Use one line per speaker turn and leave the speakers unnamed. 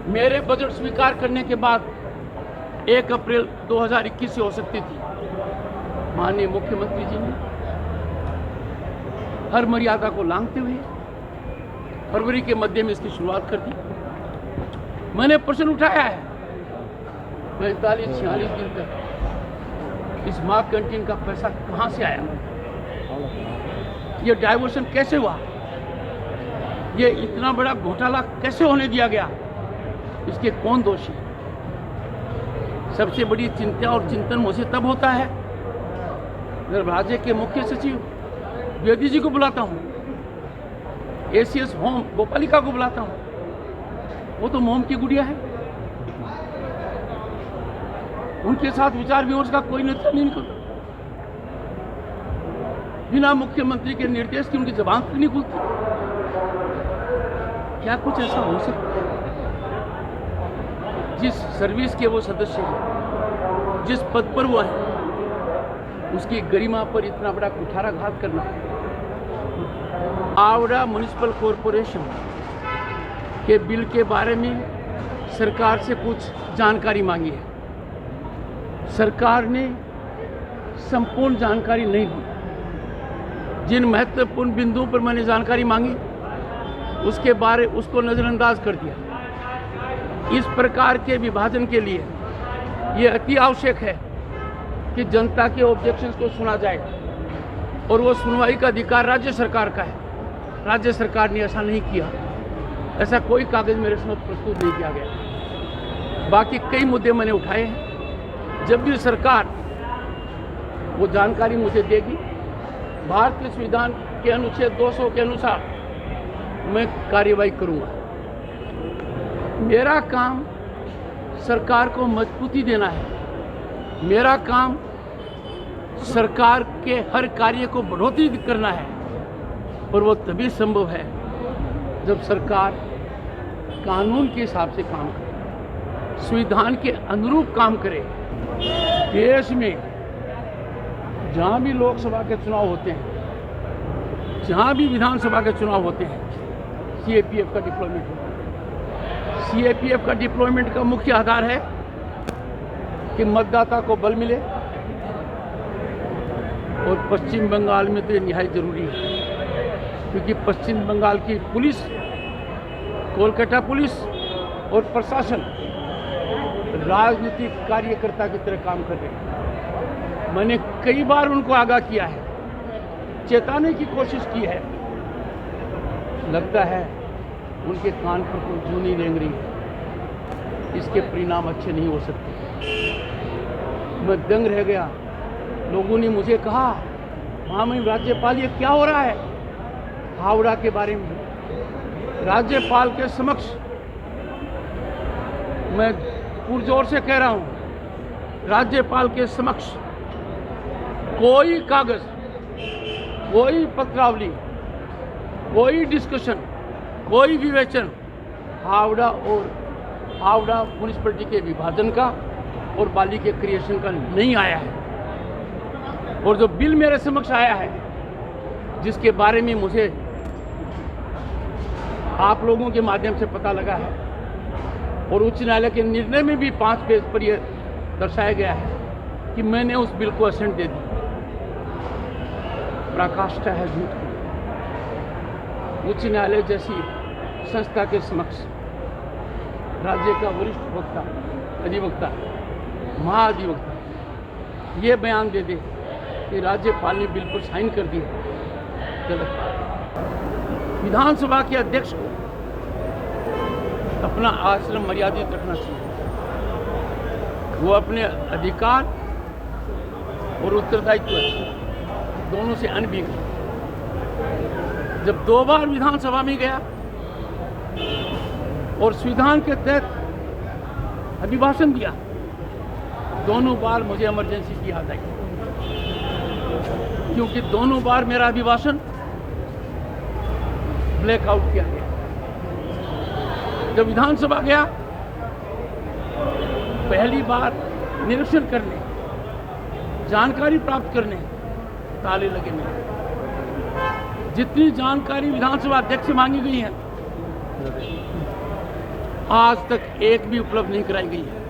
मेरे बजट स्वीकार करने के बाद 1 अप्रैल 2021 से हो सकती थी। माननीय मुख्यमंत्री जी ने हर मर्यादा को लांघते हुए फरवरी के मध्य में इसकी शुरुआत कर दी। मैंने प्रश्न उठाया है 45-46 दिन तक इस माँ कैंटीन का पैसा कहाँ से आया, ये डाइवर्शन कैसे हुआ, ये इतना बड़ा घोटाला कैसे होने दिया गया, इसके कौन दोषी। सबसे बड़ी चिंता और चिंतन मुझे तब होता है जब राज्य के मुख्य सचिव द्विवेदी जी को बुलाता हूँ, एसीएस होम गोपालिका को बुलाता हूँ, वो तो मोम की गुड़िया है, उनके साथ विचार विमर्श का कोई नेता नहीं निकलता। बिना मुख्यमंत्री के निर्देश की उनकी जबान तक नहीं खुलती। क्या कुछ ऐसा हो सकता है? जिस सर्विस के वो सदस्य हैं, जिस पद पर वो हैं, उसकी गरिमा पर इतना बड़ा कुठाराघात करना। आवड़ा म्युनिसिपल कॉरपोरेशन के बिल के बारे में सरकार से कुछ जानकारी मांगी है। सरकार ने संपूर्ण जानकारी नहीं दी। जिन महत्वपूर्ण बिंदुओं पर मैंने जानकारी मांगी उसको नज़रअंदाज कर दिया। इस प्रकार के विभाजन के लिए ये अति आवश्यक है कि जनता के ऑब्जेक्शंस को सुना जाए और वो सुनवाई का अधिकार राज्य सरकार का है। राज्य सरकार ने ऐसा नहीं किया, ऐसा कोई कागज मेरे समक्ष प्रस्तुत नहीं किया गया। बाकी कई मुद्दे मैंने उठाए हैं। जब भी सरकार वो जानकारी मुझे देगी, भारतीय संविधान के अनुच्छेद 200 के अनुसार मैं कार्रवाई करूंगा। मेरा काम सरकार को मजबूती देना है। मेरा काम सरकार के हर कार्य को बढ़ोतरी करना है, और वो तभी संभव है जब सरकार कानून के हिसाब से काम करे, संविधान के अनुरूप काम करे। देश में जहाँ भी लोकसभा के चुनाव होते हैं, जहाँ भी विधानसभा के चुनाव होते हैं, सीएपीएफ का डिप्लॉयमेंट होता है। सीएपीएफ का डिप्लॉयमेंट का मुख्य आधार है कि मतदाता को बल मिले, और पश्चिम बंगाल में तो ये निहायत जरूरी है, क्योंकि पश्चिम बंगाल की पुलिस, कोलकाता पुलिस और प्रशासन राजनीतिक कार्यकर्ता की तरह काम कर रहे हैं। मैंने कई बार उनको आगाह किया है, चेताने की कोशिश की है। लगता है उनके कान पर कोई जू नहीं रेंग रही है। इसके परिणाम अच्छे नहीं हो सकते। मैं दंग रह गया। लोगों ने मुझे कहा, महामहिम राज्यपाल ये क्या हो रहा है? हावड़ा के बारे में राज्यपाल के समक्ष मैं पुरजोर से कह रहा हूं, राज्यपाल के समक्ष कोई कागज, कोई पत्रावली, कोई डिस्कशन, कोई विवेचन हावड़ा म्युनिसिपैलिटी के विभाजन का और बाली के क्रिएशन का नहीं आया है। और जो बिल मेरे समक्ष आया है, जिसके बारे में मुझे आप लोगों के माध्यम से पता लगा है, और उच्च न्यायालय के निर्णय में भी 5 पेज पर यह दर्शाया गया है कि मैंने उस बिल को असेंट दे दी। पराकाष्ठा है झूठ की। उच्च न्यायालय जैसी संस्था के समक्ष राज्य का वरिष्ठ वक्ता, अधिवक्ता, महाधिवक्ता ये बयान दे दे कि राज्यपाल ने बिल पर साइन कर दिया, गलत। विधानसभा के अध्यक्ष को अपना आचरण मर्यादित रखना चाहिए। वो अपने अधिकार और उत्तरदायित्व दोनों से अनभिज्ञ। जब 2 बार विधानसभा में गया और संविधान के तहत अभिभाषण दिया, दोनों बार मुझे इमरजेंसी की याद आई, क्योंकि दोनों बार मेरा अभिभाषण ब्लैकआउट किया गया। जब विधानसभा गया, पहली बार निरीक्षण करने, जानकारी प्राप्त करने ताले लगे नहीं। जितनी जानकारी विधानसभा अध्यक्ष से मांगी गई है, आज तक एक भी उपलब्ध नहीं कराई गई है।